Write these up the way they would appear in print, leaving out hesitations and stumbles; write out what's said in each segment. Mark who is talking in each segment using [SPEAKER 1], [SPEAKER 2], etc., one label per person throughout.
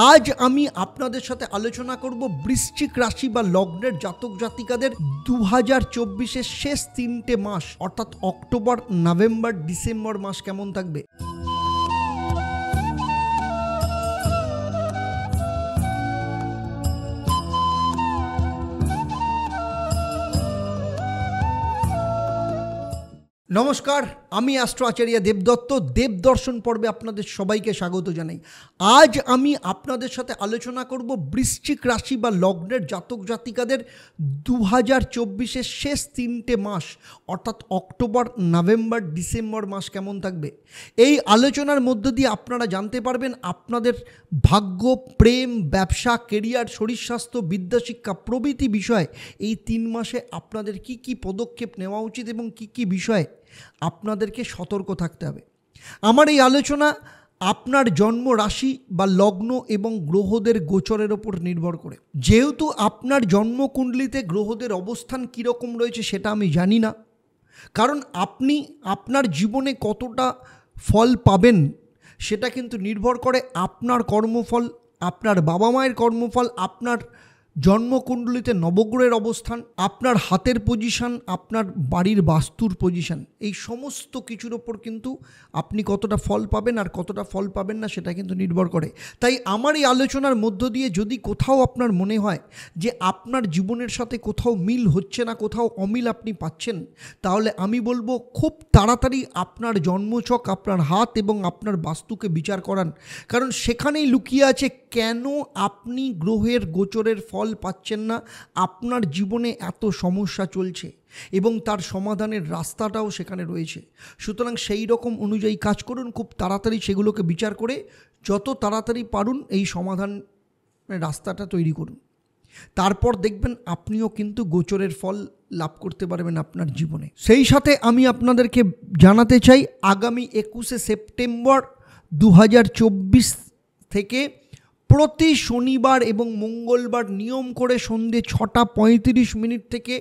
[SPEAKER 1] আজ আমি আপনাদের সাথে আলোচনা করব বৃশ্চিক রাশি বা লগ্নের জাতক জাতিকাদের 2024-এর শেষ 3টে মাস অর্থাৎ অক্টোবর, নভেম্বর, ডিসেম্বর মাস কেমন থাকবে। নমস্কার, আমি অ্যাস্ট্রো আচার্য দেবদত্ত। দেবদর্শন পর্বে আপনাদের সবাইকে স্বাগত জানাই। আজ আমি আপনাদের সাথে আলোচনা করব বৃশ্চিক রাশি বা লগ্নের জাতক জাতিকাদের 2024-এর শেষ 3টে মাস অর্থাৎ অক্টোবর, নভেম্বর, ডিসেম্বর মাস কেমন থাকবে। এই আলোচনার মধ্য দিয়ে আপনারা জানতে পারবেন আপনাদের ভাগ্য, প্রেম, ব্যবসা, কেরিয়ার, শরীর স্বাস্থ্য, বিদ্যাশিক্ষা প্রভৃতি বিষয়ে এই 3 মাসে আপনাদের কি কি পদক্ষেপ নেওয়া উচিত এবং কি কি বিষয়ে আপনাদেরকে সতর্ক থাকতে হবে। আমার এই আলোচনা আপনার জন্ম রাশি বা লগ্ন এবং গ্রহদের গোচরের ওপর নির্ভর করে। যেহেতু আপনার জন্মকুণ্ডলিতে গ্রহদের অবস্থান কীরকম রয়েছে সেটা আমি জানি না, কারণ আপনি আপনার জীবনে কতটা ফল পাবেন সেটা কিন্তু নির্ভর করে আপনার কর্মফল, আপনার বাবা মায়ের কর্মফল, আপনার জন্মকুণ্ডলিতে নবগ্রহের অবস্থান, আপনার হাতের পজিশন, আপনার বাড়ির বাস্তুর পজিশন, এই সমস্ত কিছুর ওপর কিন্তু আপনি কতটা ফল পাবেন আর কতটা ফল পাবেন না সেটা কিন্তু নির্ভর করে। তাই আমার এই আলোচনার মধ্য দিয়ে যদি কোথাও আপনার মনে হয় যে আপনার জীবনের সাথে কোথাও মিল হচ্ছে না, কোথাও অমিল আপনি পাচ্ছেন, তাহলে আমি বলবো খুব তাড়াতাড়ি আপনার জন্মছক, আপনার হাত এবং আপনার বাস্তুকে বিচার করান, কারণ সেখানেই লুকিয়ে আছে কেন আপনি গ্রহের গোচরের ফল পাচ্ছেন না, আপনার জীবনে এত সমস্যা চলছে এবং তার সমাধানের রাস্তাটাও সেখানে রয়েছে। সুতরাং সেই রকম অনুযায়ী কাজ করুন, খুব তাড়াতাড়ি সেগুলোকে বিচার করে যত তাড়াতাড়ি পারুন এই সমাধানের রাস্তাটা তৈরি করুন। তারপর দেখবেন আপনিও কিন্তু গোচরের ফল লাভ করতে পারবেন আপনার জীবনে। সেই সাথে আমি আপনাদেরকে জানাতে চাই আগামী 21শে সেপ্টেম্বর 2024 থেকে প্রতি শনিবার এবং মঙ্গলবার নিয়ম করে সন্ধ্যে 6:35 থেকে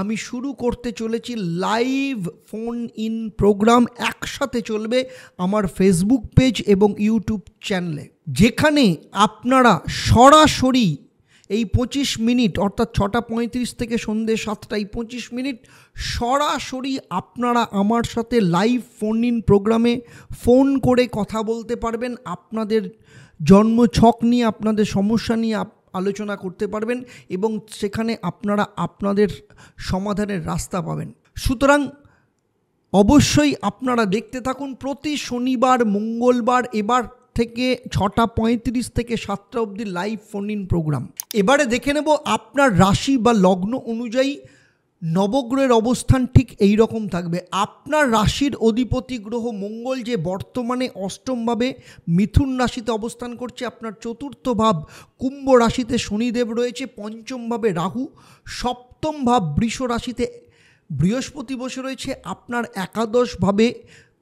[SPEAKER 1] আমি শুরু করতে চলেছি লাইভ ফোন ইন প্রোগ্রাম। একসাথে চলবে আমার ফেসবুক পেজ এবং ইউটিউব চ্যানেলে, যেখানে আপনারা সরাসরি এই 25 মিনিট অর্থাৎ 6:35 থেকে সন্ধ্যে 7টা 25 মিনিট সরাসরি আপনারা আমার সাথে লাইভ ফোন ইন প্রোগ্রামে ফোন করে কথা বলতে পারবেন। আপনাদের জন্মছক নিয়ে, আপনাদের সমস্যা নিয়ে আলোচনা করতে পারবেন এবং সেখানে আপনারা আপনাদের সমাধানের রাস্তা পাবেন। সুতরাং অবশ্যই আপনারা দেখতে থাকুন প্রতি শনিবার, মঙ্গলবার এবার থেকে 6:35 থেকে 7টা অবধি লাইভ ফোন ইন প্রোগ্রাম। এবারে দেখে নেব আপনার রাশি বা লগ্ন অনুযায়ী নবগ্রহের অবস্থান ঠিক এই রকম থাকবে। আপনার রাশির অধিপতি গ্রহ মঙ্গল, যে বর্তমানে অষ্টমভাবে মিথুন রাশিতে অবস্থান করছে, আপনার চতুর্থ ভাব কুম্ভ রাশিতে শনিদেব রয়েছে, পঞ্চম ভাবে রাহু, সপ্তম ভাব বৃষ রাশিতে বৃহস্পতি বসে রয়েছে, আপনার একাদশভাবে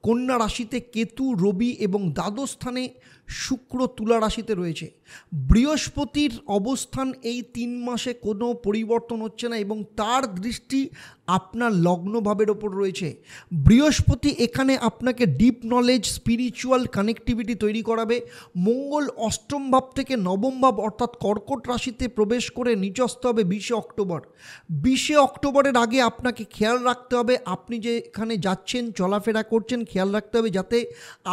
[SPEAKER 1] কন্যা রাশিতে কেতু, রবি এবং দ্বাদশ স্থানে শুক্র তুলা রাশিতে রয়েছে। বৃহস্পতির অবস্থান এই 3 মাসে কোনো পরিবর্তন হচ্ছে না এবং তার দৃষ্টি আপনার লগ্নভাবের ওপর রয়েছে। বৃহস্পতি এখানে আপনাকে ডিপ নলেজ, স্পিরিচুয়াল কানেক্টিভিটি তৈরি করাবে। মঙ্গল অষ্টম ভাব থেকে নবম ভাব অর্থাৎ কর্কট রাশিতে প্রবেশ করে নিচস্থ হবে 20শে অক্টোবর। 20শে অক্টোবরের আগে আপনাকে খেয়াল রাখতে হবে আপনি যেখানে যাচ্ছেন, চলাফেরা করছেন, খেয়াল রাখতে হবে যাতে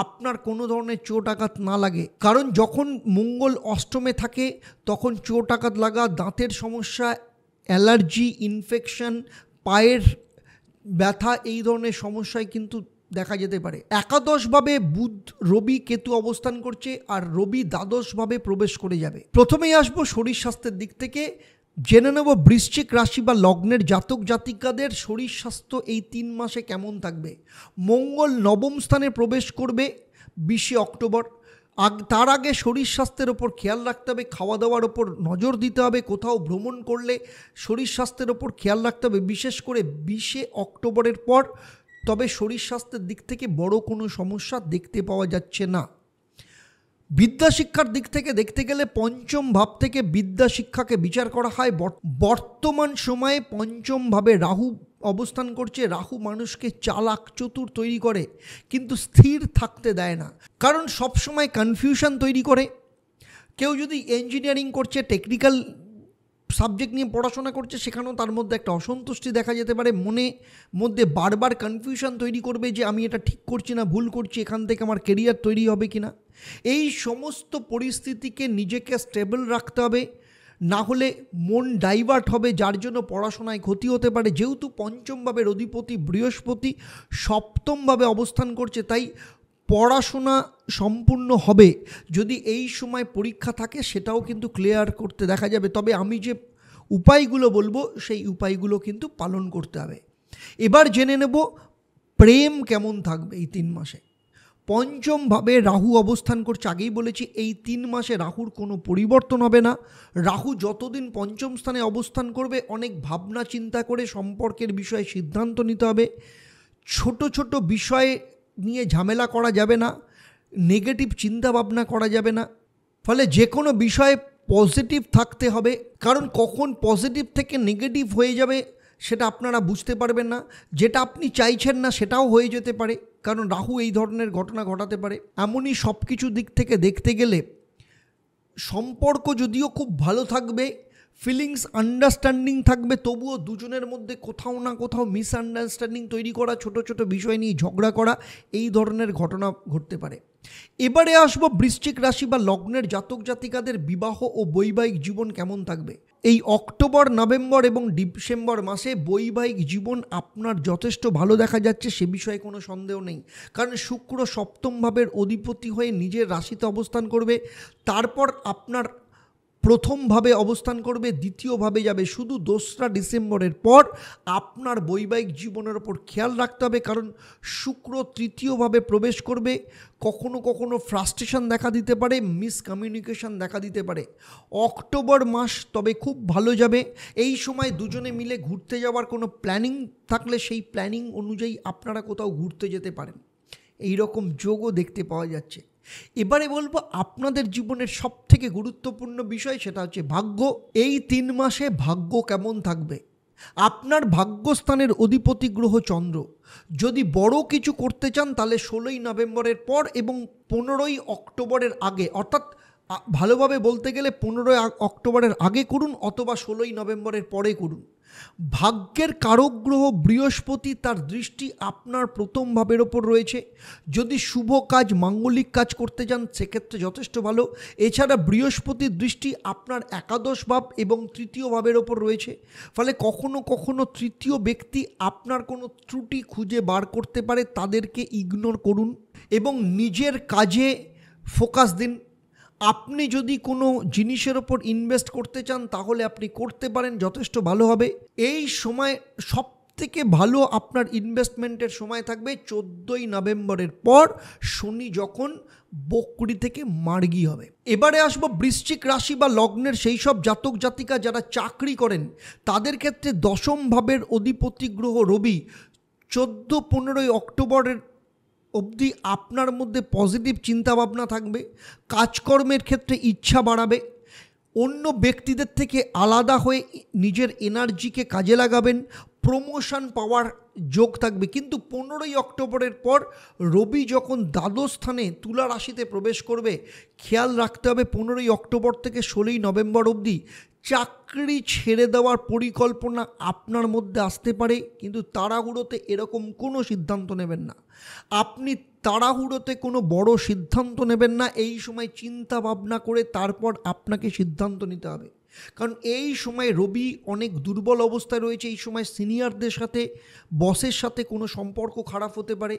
[SPEAKER 1] আপনার কোনো ধরনের চোট আঘাত না লাগে, কারণ যখন মঙ্গল অষ্টমে থাকে তখন চোট আঘাত লাগা, দাঁতের সমস্যা, অ্যালার্জি, ইনফেকশন, পায়ের ব্যথা, এই ধরনের সমস্যায় কিন্তু দেখা যেতে পারে। একাদশভাবে বুধ, রবি, কেতু অবস্থান করছে আর রবি দ্বাদশভাবে প্রবেশ করে যাবে। প্রথমেই আসবো শরীর স্বাস্থ্যের দিক থেকে। জেনে নেব বৃশ্চিক রাশি বা লগ্নের জাতক জাতিকাদের শরীর স্বাস্থ্য এই 3 মাসে কেমন থাকবে। মঙ্গল নবম স্থানে প্রবেশ করবে 20শে অক্টোবর। তার আগে শরীর স্বাস্থ্যের ওপর খেয়াল রাখতে হবে, খাওয়া দাওয়ার ওপর নজর দিতে হবে, কোথাও ভ্রমণ করলে শরীর স্বাস্থ্যের ওপর খেয়াল রাখতে হবে, বিশেষ করে 20শে অক্টোবরের পর। তবে শরীর স্বাস্থ্যের দিক থেকে বড় কোনো সমস্যা দেখতে পাওয়া যাচ্ছে না। বিদ্যাশিক্ষার দিক থেকে দেখতে গেলে পঞ্চম ভাব থেকে বিদ্যাশিক্ষাকে বিচার করা হয়। বর্তমান সময়ে পঞ্চম ভাবে রাহু অবস্থান করছে। রাহু মানুষকে চালাক, চতুর তৈরি করে কিন্তু স্থির থাকতে দেয় না, কারণ সবসময় কনফিউশন তৈরি করে। কেউ যদি ইঞ্জিনিয়ারিং করছে, টেকনিক্যাল সাবজেক্ট নিয়ে পড়াশোনা করছে, সেখানেও তার মধ্যে একটা অসন্তুষ্টি দেখা যেতে পারে, মধ্যে বারবার কনফিউশন তৈরি করবে যে আমি এটা ঠিক করছি না ভুল করছি, এখান থেকে আমার কেরিয়ার তৈরি হবে কি না। এই সমস্ত পরিস্থিতিকে নিজেকে স্টেবল রাখতে হবে, না হলে মন ডাইভার্ট হবে, যার জন্য পড়াশোনায় ক্ষতি হতে পারে। যেহেতু পঞ্চম ভাবের অধিপতি বৃহস্পতি সপ্তমভাবে অবস্থান করছে, তাই পড়াশোনা সম্পূর্ণ হবে। যদি এই সময় পরীক্ষা থাকে সেটাও কিন্তু ক্লিয়ার করতে দেখা যাবে। তবে আমি যে উপায়গুলো বলবো সেই উপায়গুলো কিন্তু পালন করতে হবে। এবার জেনে নেব প্রেম কেমন থাকবে এই 3 মাসে। পঞ্চমভাবে রাহু অবস্থান করছে। আগেই বলেছি এই 3 মাসে রাহুর কোনো পরিবর্তন হবে না। রাহু যতদিন পঞ্চম স্থানে অবস্থান করবে অনেক ভাবনা চিন্তা করে সম্পর্কের বিষয়ে সিদ্ধান্ত নিতে হবে। ছোট ছোট বিষয়ে নিয়ে ঝামেলা করা যাবে না, নেগেটিভ চিন্তা ভাবনা করা যাবে না। ফলে যে কোনো বিষয়ে পজিটিভ থাকতে হবে, কারণ কখন পজিটিভ থেকে নেগেটিভ হয়ে যাবে সেটা আপনারা বুঝতে পারবেন না। যেটা আপনি চাইছেন না সেটাও হয়ে যেতে পারে, কারণ রাহু এই ধরনের ঘটনা ঘটাতে পারে। এমনই সব কিছু দিক থেকে দেখতে গেলে সম্পর্ক যদিও খুব ভালো থাকবে, ফিলিংস আন্ডারস্ট্যান্ডিং থাকবে, তবুও দুজনের মধ্যে কোথাও না কোথাও মিসআন্ডারস্ট্যান্ডিং তৈরি করা, ছোট ছোট বিষয় নিয়ে ঝগড়া করা, এই ধরনের ঘটনা ঘটতে পারে। এবারে আসবো বৃশ্চিক রাশি বা লগ্নের জাতক জাতিকাদের বিবাহ ও বৈবাহিক জীবন কেমন থাকবে। এই অক্টোবর, নভেম্বর এবং ডিসেম্বর মাসে বৈবাহিক জীবন আপনার যথেষ্ট ভালো দেখা যাচ্ছে, সে বিষয়ে কোনো সন্দেহ নেই। কারণ শুক্র সপ্তম ভাবের অধিপতি হয়ে নিজের রাশিতে অবস্থান করবে, তারপর আপনার প্রথমভাবে অবস্থান করবে, দ্বিতীয়ভাবে যাবে। শুধু 2রা ডিসেম্বরের পর আপনার বৈবাহিক জীবনের ওপর খেয়াল রাখতে হবে, কারণ শুক্র তৃতীয়ভাবে প্রবেশ করবে। কখনো কখনো ফ্রাস্ট্রেশন দেখা দিতে পারে, মিসকমিউনিকেশন দেখা দিতে পারে। অক্টোবর মাস তবে খুব ভালো যাবে। এই সময় দুজনে মিলে ঘুরতে যাওয়ার কোনো প্ল্যানিং থাকলে সেই প্ল্যানিং অনুযায়ী আপনারা কোথাও ঘুরতে যেতে পারেন, এই রকম যোগও দেখতে পাওয়া যাচ্ছে। এবারে বলবো আপনাদের জীবনের সবথেকে গুরুত্বপূর্ণ বিষয়, সেটা হচ্ছে ভাগ্য। এই 3 মাসে ভাগ্য কেমন থাকবে। আপনার ভাগ্যস্থানের অধিপতি গ্রহ চন্দ্র। যদি বড় কিছু করতে চান তাহলে 16ই নভেম্বরের পর এবং 15ই অক্টোবরের আগে, অর্থাৎ ভালোভাবে বলতে গেলে 15ই অক্টোবরের আগে করুন অথবা 16ই নভেম্বরের পরে করুন। ভাগ্যের কারক গ্রহ বৃহস্পতি, তার দৃষ্টি আপনার প্রথম ভাবের ওপর রয়েছে। যদি শুভ কাজ, মাঙ্গলিক কাজ করতে যান সেক্ষেত্রে যথেষ্ট ভালো। এছাড়া বৃহস্পতির দৃষ্টি আপনার একাদশ ভাব এবং তৃতীয় ভাবের ওপর রয়েছে। ফলে কখনো কখনো তৃতীয় ব্যক্তি আপনার কোনো ত্রুটি খুঁজে বার করতে পারে, তাদেরকে ইগনোর করুন এবং নিজের কাজে ফোকাস দিন। আপনি যদি কোনো জিনিসের ওপর ইনভেস্ট করতে চান তাহলে আপনি করতে পারেন, যথেষ্ট ভালো হবে। এই সময় সবথেকে ভালো আপনার ইনভেস্টমেন্টের সময় থাকবে 14ই নভেম্বরের পর, শনি যখন বকরি থেকে মার্গী হবে। এবারে আসবো বৃশ্চিক রাশি বা লগ্নের সেই সব জাতক জাতিকা যারা চাকরি করেন, তাদের ক্ষেত্রে 10ম ভাবের অধিপতি গ্রহ রবি 14-15ই অক্টোবরের অবধি আপনার মধ্যে পজিটিভ চিন্তাভাবনা থাকবে, কাজকর্মের ক্ষেত্রে ইচ্ছা বাড়াবে, অন্য ব্যক্তিদের থেকে আলাদা হয়ে নিজের এনার্জিকে কাজে লাগাবেন, প্রমোশন পাওয়ার যোগ থাকবে। কিন্তু 15ই অক্টোবরের পর রবি যখন দ্বাদশ স্থানে তুলা রাশিতে প্রবেশ করবে, খেয়াল রাখতে হবে 15ই অক্টোবর থেকে 16ই নভেম্বর অবধি চাকরি ছেড়ে দেওয়ার পরিকল্পনা আপনার মধ্যে আসতে পারে, কিন্তু তাড়াহুড়োতে এরকম কোনো সিদ্ধান্ত নেবেন না। আপনি তাড়াহুড়োতে কোনো বড় সিদ্ধান্ত নেবেন না। এই সময় চিন্তা ভাবনা করে তারপর আপনাকে সিদ্ধান্ত নিতে হবে, কারণ এই সময় রবি অনেক দুর্বল অবস্থায় রয়েছে। এই সময় সিনিয়রদের সাথে, বসের সাথে কোনো সম্পর্ক খারাপ হতে পারে।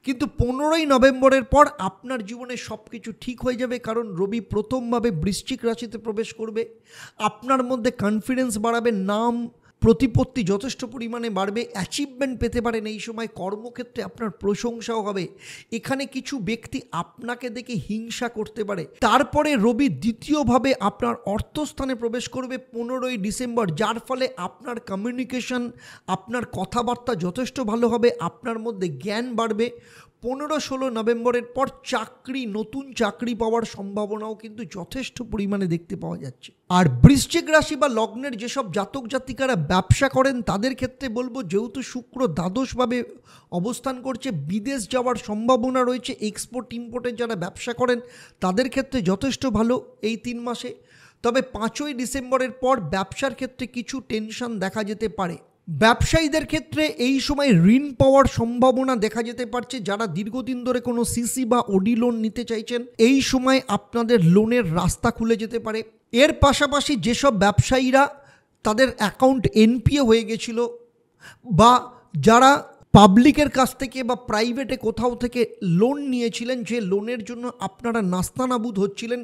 [SPEAKER 1] কিন্তু 15ই নভেম্বরের পর আপনার জীবনে সব কিছু ঠিক হয়ে যাবে, কারণ রবি প্রথমভাবে বৃশ্চিক রাশিতে প্রবেশ করবে। আপনার মধ্যে কনফিডেন্স বাড়াবে, নাম প্রতিপত্তি যথেষ্ট পরিমাণে বাড়বে, অ্যাচিভমেন্ট পেতে পারেন। এই সময় কর্মক্ষেত্রে আপনার প্রশংসাও হবে। এখানে কিছু ব্যক্তি আপনাকে দেখে হিংসা করতে পারে। তারপরে রবি দ্বিতীয়ভাবে আপনার অর্থস্থানে প্রবেশ করবে 15ই ডিসেম্বর, যার ফলে আপনার কমিউনিকেশন, আপনার কথাবার্তা যথেষ্ট ভালো হবে, আপনার মধ্যে জ্ঞান বাড়বে। 15-16 নভেম্বরের পর নতুন চাকরি পাওয়ার সম্ভাবনাও কিন্তু যথেষ্ট পরিমাণে দেখতে পাওয়া যাচ্ছে। আর বৃশ্চিক রাশি বা লগ্নের যেসব জাতক জাতিকারা ব্যবসা করেন তাদের ক্ষেত্রে বলবো, যেহেতু শুক্র দ্বাদশভাবে অবস্থান করছে, বিদেশ যাওয়ার সম্ভাবনা রয়েছে। এক্সপোর্ট ইম্পোর্টের যারা ব্যবসা করেন তাদের ক্ষেত্রে যথেষ্ট ভালো এই 3 মাসে। তবে 5ই ডিসেম্বরের পর ব্যবসার ক্ষেত্রে কিছু টেনশন দেখা যেতে পারে। ব্যবসায়ীদের ক্ষেত্রে এই সময় ঋণ পাওয়ার সম্ভাবনা দেখা যেতে পারছে। যারা দীর্ঘদিন ধরে কোনো সিসি বা ওডি লোন নিতে চাইছেন, এই সময় আপনাদের লোনের রাস্তা খুলে যেতে পারে। এর পাশাপাশি যেসব ব্যবসায়ীরা তাদের অ্যাকাউন্ট এনপিএ হয়ে গেছিল, বা যারা পাবলিকের কাছ থেকে বা প্রাইভেটে কোথাও থেকে লোন নিয়েছিলেন, যে লোনের জন্য আপনারা নাস্তানাবুদ হচ্ছিলেন,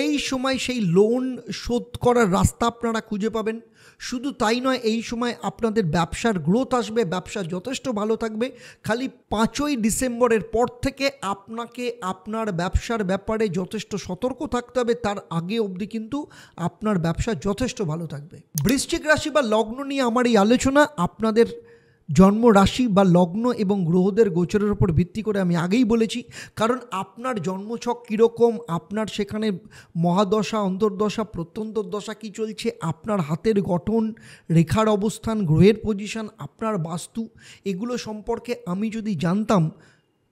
[SPEAKER 1] এই সময় সেই লোন শোধ করার রাস্তা আপনারা খুঁজে পাবেন। শুধু তাই নয়, এই সময় আপনাদের ব্যবসার গ্রোথ আসবে, ব্যবসা যথেষ্ট ভালো থাকবে। খালি 5ই ডিসেম্বরের পর থেকে আপনাকে আপনার ব্যবসার ব্যাপারে যথেষ্ট সতর্ক থাকতে হবে। তার আগে অবধি কিন্তু আপনার ব্যবসা যথেষ্ট ভালো থাকবে। বৃশ্চিক রাশি বা লগ্ন নিয়ে আমার এই আলোচনা আপনাদের জন্ম রাশি বা লগ্ন এবং গ্রহদের গোচরের উপর ভিত্তি করে আমি আগেই বলেছি। কারণ আপনার জন্মছক কীরকম, আপনার সেখানে মহাদশা, অন্তর্দশা, প্রত্যন্তর্দশা কী চলছে, আপনার হাতের গঠন, রেখার অবস্থান, গ্রহের পজিশন, আপনার বাস্তু, এগুলো সম্পর্কে আমি যদি জানতাম,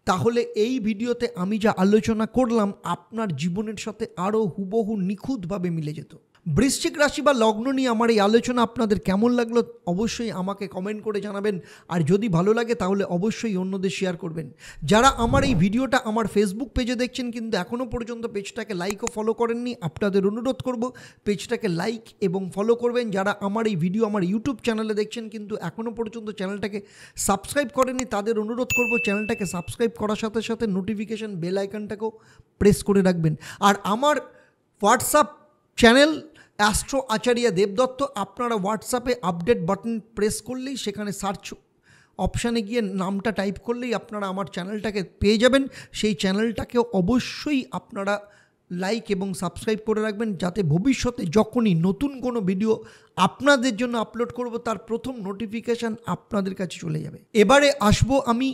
[SPEAKER 1] তাহলে এই ভিডিওতে আমি যা আলোচনা করলাম আপনার জীবনের সাথে আরও হুবহু নিখুঁতভাবে মিলে যেত। বৃশ্চিক রাশি বা লগ্ন নিয়ে আমার এই আলোচনা আপনাদের কেমন লাগলো অবশ্যই আমাকে কমেন্ট করে জানাবেন। আর যদি ভালো লাগে তাহলে অবশ্যই অন্যদের শেয়ার করবেন। যারা আমার এই ভিডিওটা আমার ফেসবুক পেজে দেখছেন কিন্তু এখনও পর্যন্ত পেজটাকে লাইক ও ফলো করেননি, আপনাদের অনুরোধ করব পেজটাকে লাইক এবং ফলো করবেন। যারা আমার এই ভিডিও আমার ইউটিউব চ্যানেলে দেখছেন কিন্তু এখনও পর্যন্ত চ্যানেলটাকে সাবস্ক্রাইব করেননি, তাদের অনুরোধ করব চ্যানেলটাকে সাবস্ক্রাইব করার সাথে সাথে নোটিফিকেশান বেল আইকনটাকেও প্রেস করে রাখবেন। আর আমার হোয়াটসঅ্যাপ চ্যানেল অ্যাস্ট্রো আচার্য দেবদত্ত, আপনারা হোয়াটসঅ্যাপে আপডেট বাটন প্রেস করলেই, সেখানে সার্চ অপশানে গিয়ে নামটা টাইপ করলেই আপনারা আমার চ্যানেলটাকে পেয়ে যাবেন। সেই চ্যানেলটাকেও অবশ্যই আপনারা লাইক এবং সাবস্ক্রাইব করে রাখবেন, যাতে ভবিষ্যতে যখনই নতুন কোনো ভিডিও আপনাদের জন্য আপলোড করব তার প্রথম নোটিফিকেশান আপনাদের কাছে চলে যাবে। এবারে আসবো আমি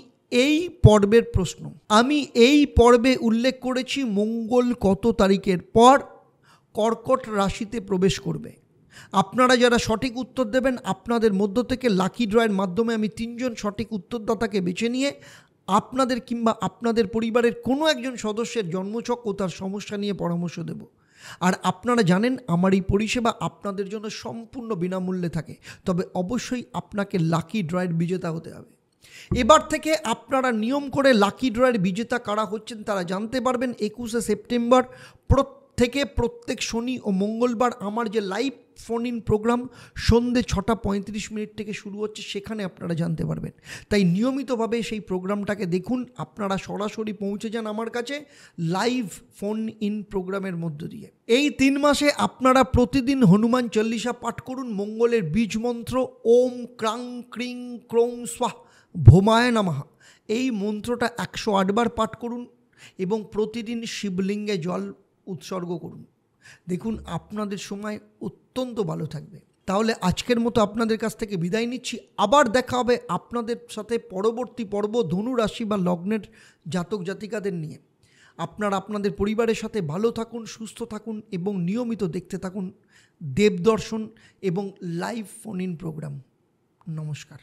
[SPEAKER 1] এই পর্বের প্রশ্ন। আমি এই পর্বে উল্লেখ করেছি মঙ্গল কত তারিখের পর কর্কট রাশিতে প্রবেশ করবে। আপনারা যারা সঠিক উত্তর দেবেন, আপনাদের মধ্য থেকে লাকি ড্রয়ের মাধ্যমে আমি 3 জন সঠিক উত্তরদাতাকে বেছে নিয়ে আপনাদের কিংবা আপনাদের পরিবারের কোনো একজন সদস্যের জন্মছক ও তার সমস্যা নিয়ে পরামর্শ দেব। আর আপনারা জানেন আমার এই পরিষেবা আপনাদের জন্য সম্পূর্ণ বিনামূল্যে থাকে, তবে অবশ্যই আপনাকে লাকি ড্রয়ের বিজেতা হতে হবে। এবার থেকে আপনারা নিয়ম করে লাকি ড্রয়ের বিজেতা কারা হচ্ছেন তারা জানতে পারবেন 21শে সেপ্টেম্বর থেকে প্রত্যেক শনি ও মঙ্গলবার আমার যে লাইভ ফোন ইন প্রোগ্রাম সন্ধ্যে 6:35 থেকে শুরু হচ্ছে, সেখানে আপনারা জানতে পারবেন। তাই নিয়মিতভাবে সেই প্রোগ্রামটাকে দেখুন, আপনারা সরাসরি পৌঁছে যান আমার কাছে লাইভ ফোন ইন প্রোগ্রামের মধ্য দিয়ে। এই 3 মাসে আপনারা প্রতিদিন হনুমান চল্লিশা পাঠ করুন। মঙ্গলের বীজ মন্ত্র ওম ক্রাং ক্রিং ক্রৌং স্বাহ ভৌমায় নমঃ, এই মন্ত্রটা 108 বার পাঠ করুন এবং প্রতিদিন শিবলিঙ্গে জল উৎসর্গ করুন। দেখুন আপনাদের সময় অত্যন্ত ভালো থাকবে। তাহলে আজকের মতো আপনাদের কাছ থেকে বিদায় নিচ্ছি। আবার দেখা হবে আপনাদের সাথে পরবর্তী পর্ব ধনু রাশি বা লগ্নের জাতক জাতিকাদের নিয়ে। আপনারা আপনাদের পরিবারের সাথে ভালো থাকুন, সুস্থ থাকুন এবং নিয়মিত দেখতে থাকুন দেবদর্শন এবং লাইভ ফোন ইন প্রোগ্রাম। নমস্কার।